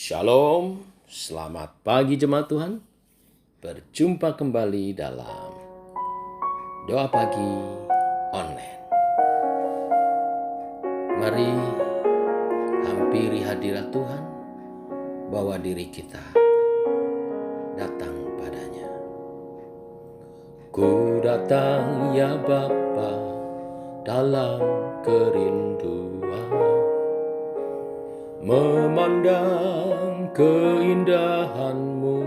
Shalom, selamat pagi jemaat Tuhan. Berjumpa kembali dalam Doa Pagi Online. Mari hampiri hadirat Tuhan, bawa diri kita datang padanya. Ku datang ya Bapa dalam kerinduan, memandang keindahan-Mu.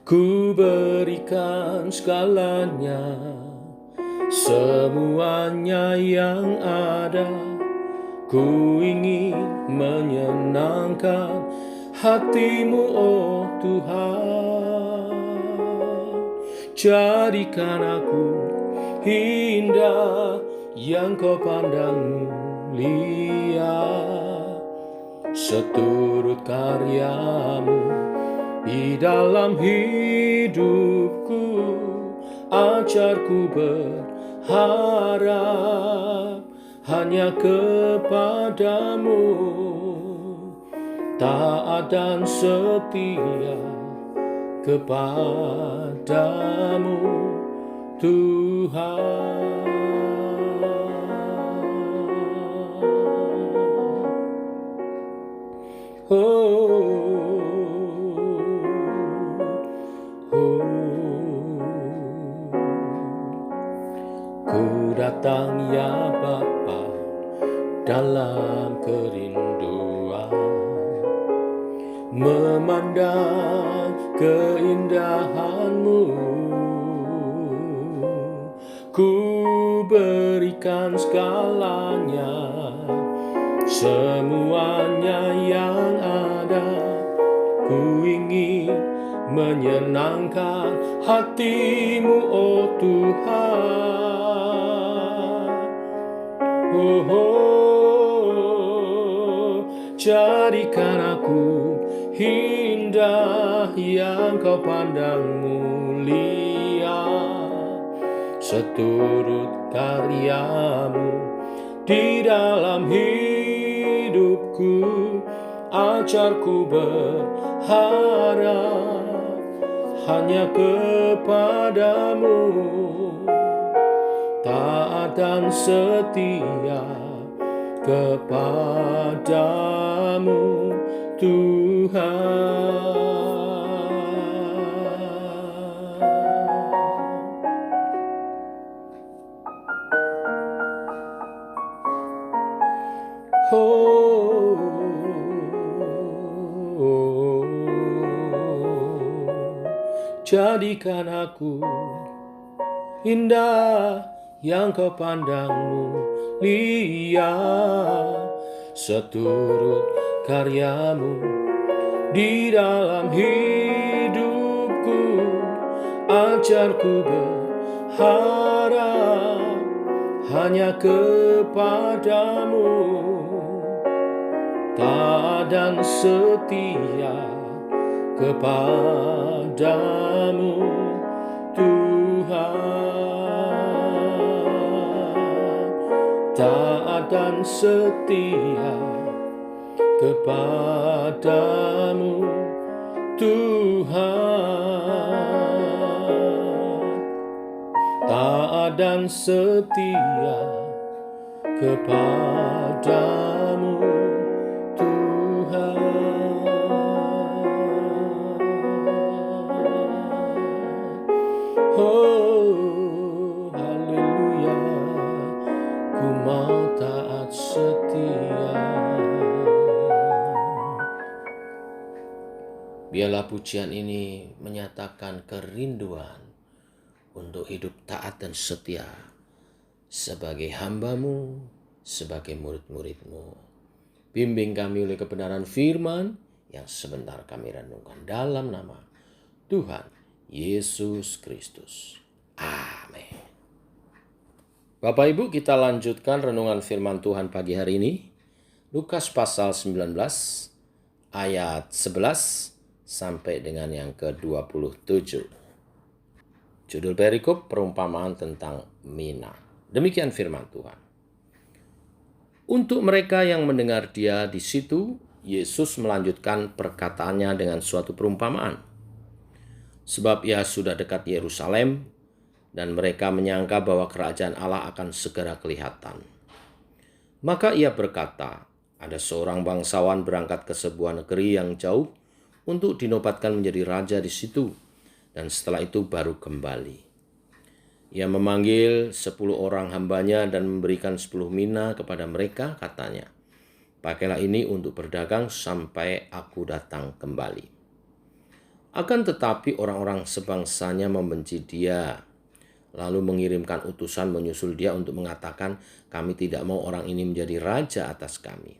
Ku berikan segalanya, semuanya yang ada. Ku ingin menyenangkan hati-Mu, oh Tuhan. Jadikan aku indah yang Kau pandang mulia, seturut karya-Mu di dalam hidupku. Ajarku berharap hanya kepadamu, taat dan setia kepadamu Tuhan. Ku datang ya Bapa dalam kerinduan, memandang keindahan-Mu. Ku berikan segalanya, semuanya yang ada. Ku ingin menyenangkan hati-Mu, oh Tuhan. Jadikan aku indah yang Kau pandang mulia, seturut karya-Mu di dalam hidupku. Ajarku berharap hanya kepadamu, taat dan setia kepadamu Tuhan. Jadikan aku indah yang Kau pandang mulia, seturut karya-Mu di dalam hidupku. Ajarku berharap hanya kepadamu, taat dan setia kepadamu Tuhan. Taat dan setia kepadamu Tuhan. Taat dan setia kepadamu Tuhan. Oh, haleluya, ku mau taat setia. Biarlah pujian ini menyatakan kerinduan untuk hidup taat dan setia sebagai hamba-Mu, sebagai murid-murid-Mu. Bimbing kami oleh kebenaran firman yang sebentar kami renungkan dalam nama Tuhan Yesus Kristus. Amin. Bapak Ibu, kita lanjutkan renungan firman Tuhan pagi hari ini. Lukas pasal 19 ayat 11 sampai dengan yang ke-27. Judul perikop perumpamaan tentang mina. Demikian firman Tuhan. Untuk mereka yang mendengar dia di situ, Yesus melanjutkan perkataannya dengan suatu perumpamaan. Sebab ia sudah dekat Yerusalem, dan mereka menyangka bahwa kerajaan Allah akan segera kelihatan. Maka ia berkata, ada seorang bangsawan berangkat ke sebuah negeri yang jauh untuk dinobatkan menjadi raja di situ, dan setelah itu baru kembali. Ia memanggil 10 orang hambanya dan memberikan 10 mina kepada mereka, katanya, pakailah ini untuk berdagang sampai aku datang kembali. Akan tetapi orang-orang sebangsanya membenci dia, lalu mengirimkan utusan menyusul dia untuk mengatakan, kami tidak mau orang ini menjadi raja atas kami.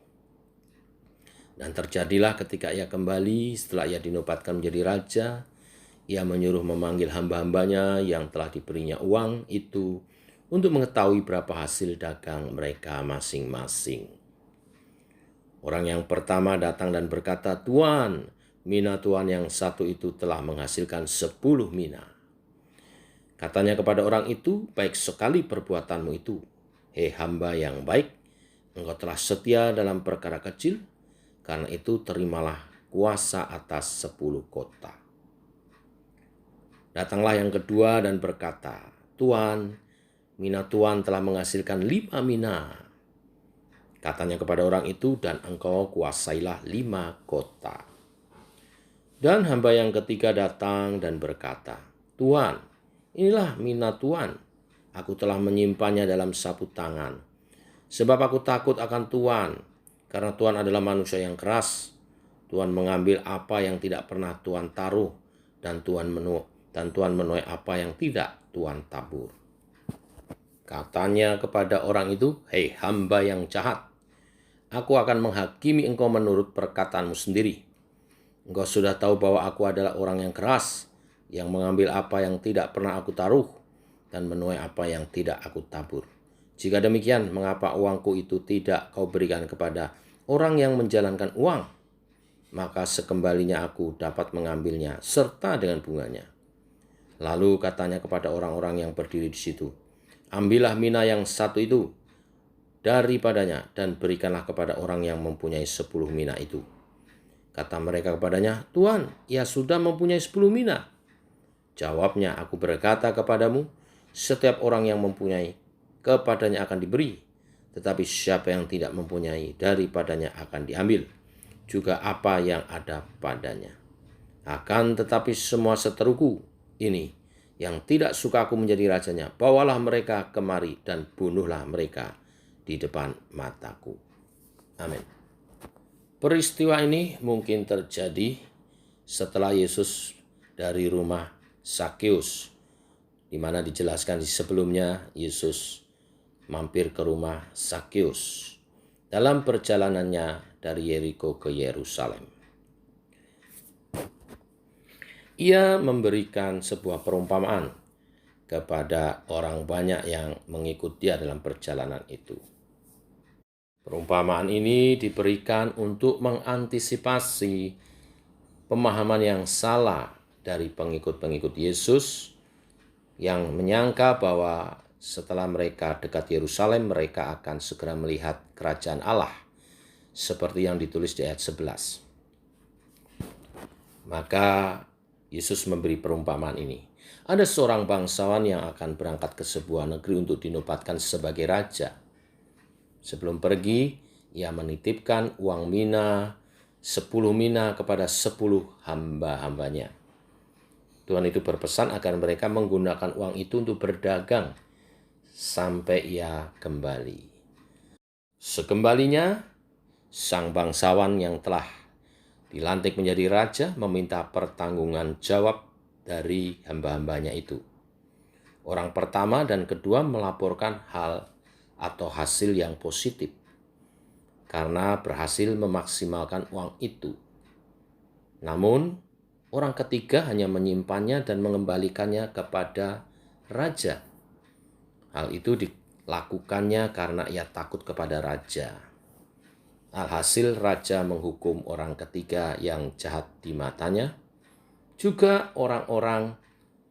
Dan terjadilah ketika ia kembali, setelah ia dinobatkan menjadi raja, ia menyuruh memanggil hamba-hambanya yang telah diberinya uang itu untuk mengetahui berapa hasil dagang mereka masing-masing. Orang yang pertama datang dan berkata, Tuan, mina Tuan yang satu itu telah menghasilkan 10 mina. Katanya kepada orang itu, baik sekali perbuatanmu itu. Hei hamba yang baik, engkau telah setia dalam perkara kecil, karena itu terimalah kuasa atas 10 kota. Datanglah yang kedua dan berkata, Tuan, mina Tuan telah menghasilkan 5 mina. Katanya kepada orang itu, dan engkau kuasailah 5 kota. Dan hamba yang ketiga datang dan berkata, Tuan, inilah mina Tuan. Aku telah menyimpannya dalam sapu tangan. Sebab aku takut akan Tuan, karena Tuan adalah manusia yang keras. Tuan mengambil apa yang tidak pernah Tuan taruh, dan Tuan menuai apa yang tidak Tuan tabur. Katanya kepada orang itu, hei hamba yang jahat, aku akan menghakimi engkau menurut perkataanmu sendiri. Engkau sudah tahu bahwa aku adalah orang yang keras, yang mengambil apa yang tidak pernah aku taruh, dan menuai apa yang tidak aku tabur. Jika demikian, mengapa uangku itu tidak kau berikan kepada orang yang menjalankan uang? Maka sekembalinya aku dapat mengambilnya, serta dengan bunganya. Lalu katanya kepada orang-orang yang berdiri di situ, ambillah mina yang satu itu daripadanya dan berikanlah kepada orang yang mempunyai 10 mina itu. Kata mereka kepadanya, Tuan, ia sudah mempunyai 10 mina. Jawabnya, aku berkata kepadamu, setiap orang yang mempunyai, kepadanya akan diberi. Tetapi siapa yang tidak mempunyai, daripadanya akan diambil juga apa yang ada padanya. Akan tetapi semua seteruku ini yang tidak suka aku menjadi rajanya, bawalah mereka kemari dan bunuhlah mereka di depan mataku. Amin. Peristiwa ini mungkin terjadi setelah Yesus dari rumah Sakeus, di mana dijelaskan di sebelumnya Yesus mampir ke rumah Sakeus dalam perjalanannya dari Yeriko ke Yerusalem. Ia memberikan sebuah perumpamaan kepada orang banyak yang mengikut dia dalam perjalanan itu. Perumpamaan ini diberikan untuk mengantisipasi pemahaman yang salah dari pengikut-pengikut Yesus yang menyangka bahwa setelah mereka dekat Yerusalem, mereka akan segera melihat kerajaan Allah, seperti yang ditulis di ayat 11. Maka Yesus memberi perumpamaan ini. Ada seorang bangsawan yang akan berangkat ke sebuah negeri untuk dinobatkan sebagai raja. Sebelum pergi, ia menitipkan uang mina, 10 mina kepada 10 hamba-hambanya. Tuhan itu berpesan agar mereka menggunakan uang itu untuk berdagang sampai ia kembali. Sekembalinya, sang bangsawan yang telah dilantik menjadi raja meminta pertanggungan jawab dari hamba-hambanya itu. Orang pertama dan kedua melaporkan hal atau hasil yang positif karena berhasil memaksimalkan uang itu. Namun, orang ketiga hanya menyimpannya dan mengembalikannya kepada raja. Hal itu dilakukannya karena ia takut kepada raja. Alhasil raja menghukum orang ketiga yang jahat di matanya. Juga orang-orang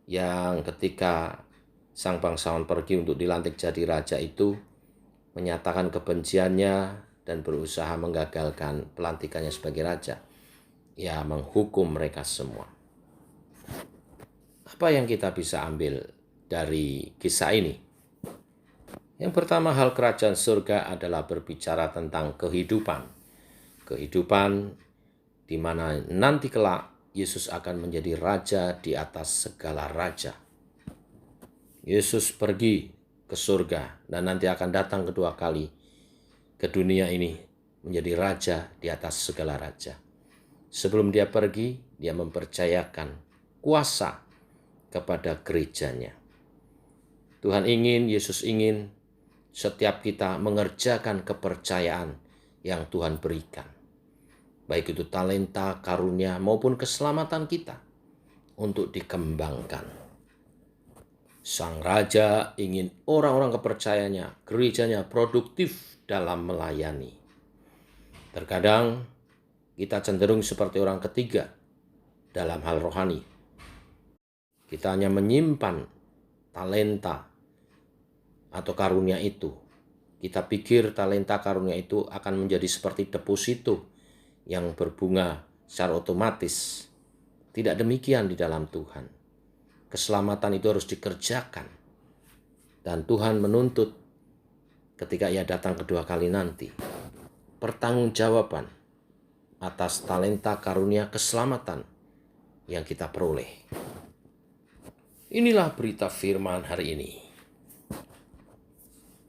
yang ketika sang bangsawan pergi untuk dilantik jadi raja itu menyatakan kebenciannya dan berusaha menggagalkan pelantikannya sebagai raja. Ia menghukum mereka semua. Apa yang kita bisa ambil dari kisah ini? Yang pertama, hal kerajaan surga adalah berbicara tentang kehidupan. Kehidupan di mana nanti kelak Yesus akan menjadi raja di atas segala raja. Yesus pergi ke surga dan nanti akan datang kedua kali ke dunia ini menjadi raja di atas segala raja. Sebelum dia pergi, dia mempercayakan kuasa kepada gerejanya. Yesus ingin setiap kita mengerjakan kepercayaan yang Tuhan berikan. Baik itu talenta, karunia, maupun keselamatan kita untuk dikembangkan. Sang Raja ingin orang-orang kepercayaannya, gerejanya produktif dalam melayani. Terkadang kita cenderung seperti orang ketiga dalam hal rohani. Kita hanya menyimpan talenta atau karunia itu. Kita pikir talenta karunia itu akan menjadi seperti deposito yang berbunga secara otomatis. Tidak demikian di dalam Tuhan. Keselamatan itu harus dikerjakan. Dan Tuhan menuntut ketika ia datang kedua kali nanti, pertanggungjawaban atas talenta karunia keselamatan yang kita peroleh. Inilah berita firman hari ini.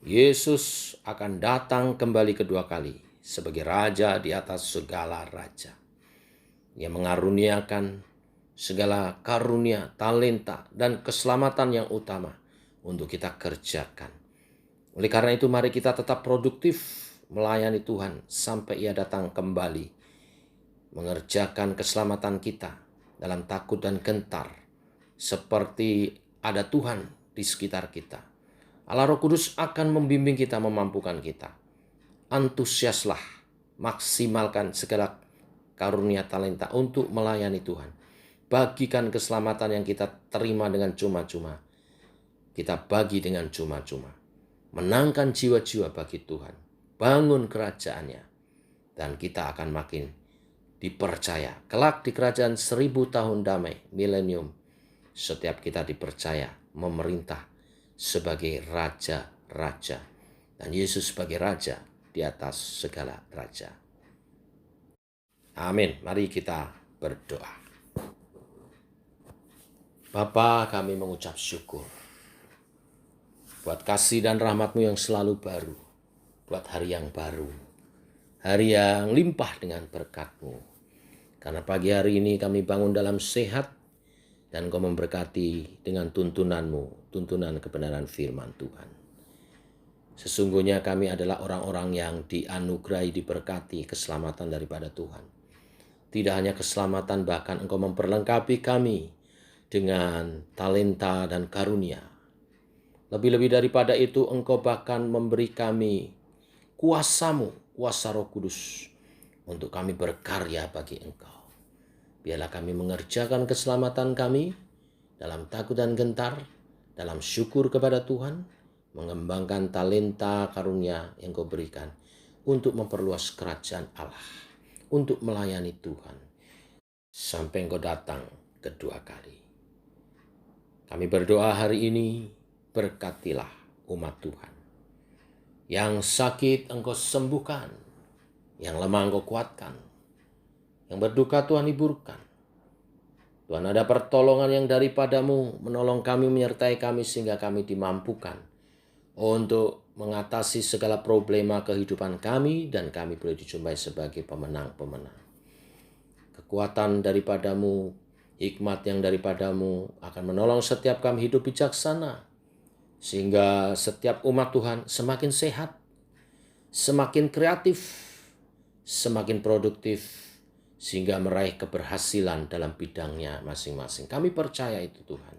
Yesus akan datang kembali kedua kali sebagai raja di atas segala raja. Ia mengaruniakan segala karunia, talenta, dan keselamatan yang utama untuk kita kerjakan. Oleh karena itu mari kita tetap produktif melayani Tuhan sampai ia datang kembali. Mengerjakan keselamatan kita dalam takut dan gentar. Seperti ada Tuhan di sekitar kita. Allah Roh Kudus akan membimbing kita, memampukan kita. Antusiaslah, maksimalkan segala karunia talenta untuk melayani Tuhan. Bagikan keselamatan yang kita terima dengan cuma-cuma. Kita bagi dengan cuma-cuma. Menangkan jiwa-jiwa bagi Tuhan. Bangun kerajaannya. Dan kita akan makin dipercaya. Kelak di kerajaan 1000 tahun damai, milenium. Setiap kita dipercaya memerintah sebagai raja-raja. Dan Yesus sebagai raja di atas segala raja. Amin. Mari kita berdoa. Bapa, kami mengucap syukur buat kasih dan rahmat-Mu yang selalu baru, buat hari yang baru, hari yang limpah dengan berkat-Mu. Karena pagi hari ini kami bangun dalam sehat dan Kau memberkati dengan tuntunan-Mu, tuntunan kebenaran firman Tuhan. Sesungguhnya kami adalah orang-orang yang dianugerahi, diberkati keselamatan daripada Tuhan. Tidak hanya keselamatan, bahkan Engkau memperlengkapi kami dengan talenta dan karunia. Lebih-lebih daripada itu, Engkau bahkan memberi kami kuasa-Mu, kuasa Roh Kudus, untuk kami berkarya bagi Engkau. Biarlah kami mengerjakan keselamatan kami dalam takut dan gentar, dalam syukur kepada Tuhan, mengembangkan talenta karunia yang Kau berikan untuk memperluas kerajaan Allah, untuk melayani Tuhan, sampai Engkau datang kedua kali. Kami berdoa hari ini, berkatilah umat Tuhan. Yang sakit Engkau sembuhkan, yang lemah Engkau kuatkan, yang berduka Tuhan hiburkan. Tuhan, ada pertolongan yang daripada-Mu menolong kami, menyertai kami sehingga kami dimampukan untuk mengatasi segala problema kehidupan kami dan kami boleh dijumpai sebagai pemenang-pemenang. Kekuatan daripada-Mu, hikmat yang daripada-Mu akan menolong setiap kami hidup bijaksana. Sehingga setiap umat Tuhan semakin sehat, semakin kreatif, semakin produktif. Sehingga meraih keberhasilan dalam bidangnya masing-masing. Kami percaya itu Tuhan.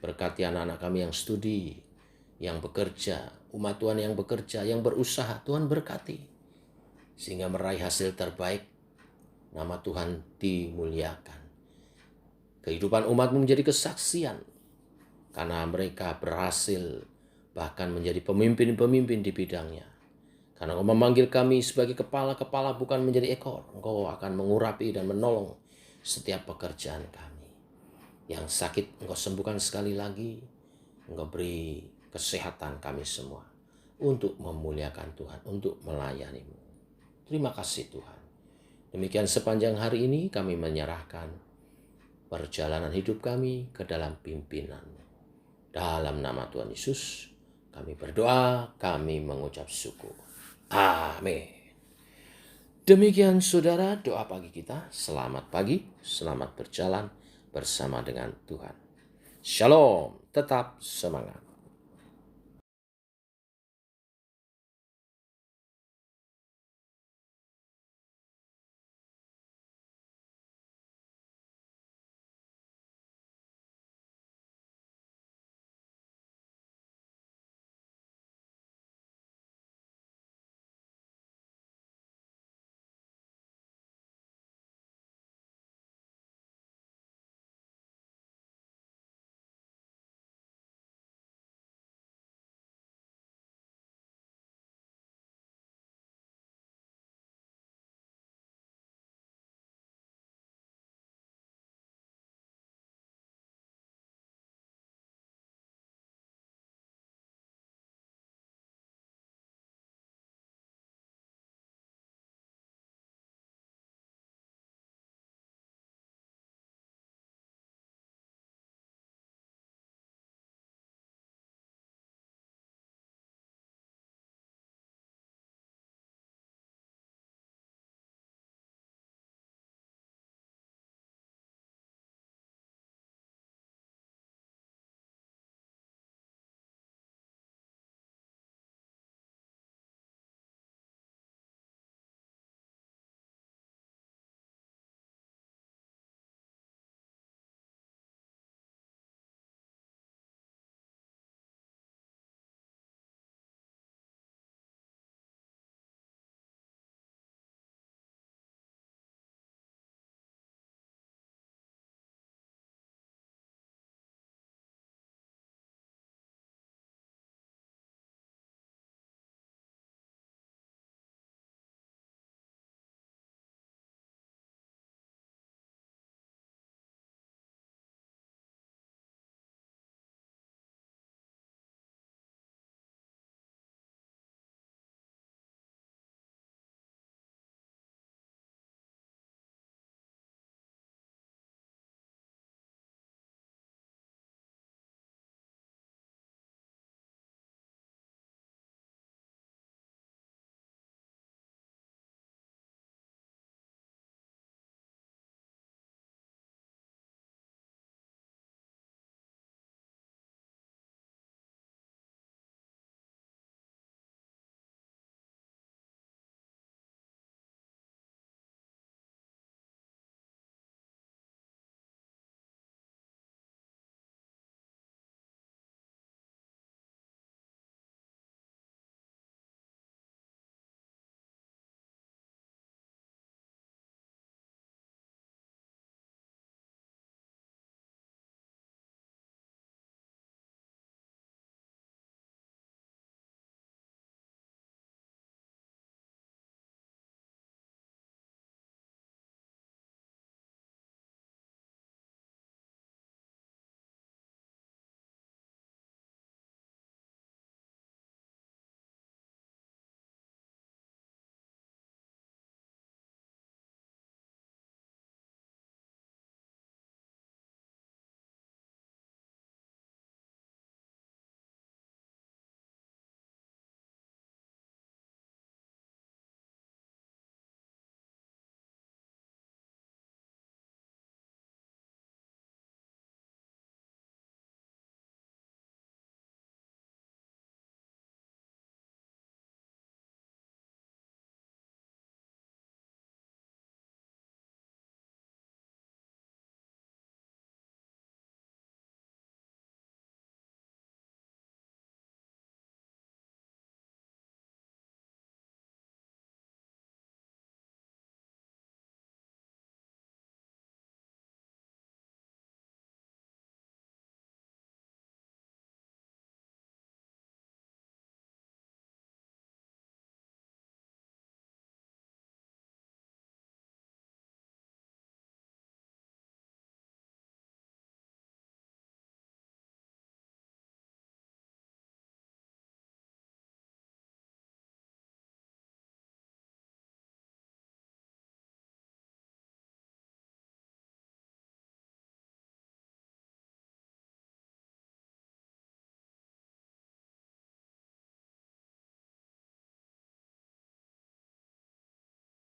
Berkati anak-anak kami yang studi, yang bekerja, umat Tuhan yang bekerja, yang berusaha. Tuhan berkati. Sehingga meraih hasil terbaik. Nama Tuhan dimuliakan. Kehidupan umat-Mu menjadi kesaksian karena mereka berhasil bahkan menjadi pemimpin-pemimpin di bidangnya. Karena Engkau memanggil kami sebagai kepala-kepala bukan menjadi ekor. Engkau akan mengurapi dan menolong setiap pekerjaan kami. Yang sakit Engkau sembuhkan sekali lagi. Engkau beri kesehatan kami semua untuk memuliakan Tuhan, untuk melayani-Mu. Terima kasih Tuhan. Demikian sepanjang hari ini kami menyerahkan perjalanan hidup kami ke dalam pimpinan-Mu. Dalam nama Tuhan Yesus kami berdoa, kami mengucap syukur. Amin. Demikian saudara doa pagi kita. Selamat pagi, selamat berjalan bersama dengan Tuhan. Shalom, tetap semangat.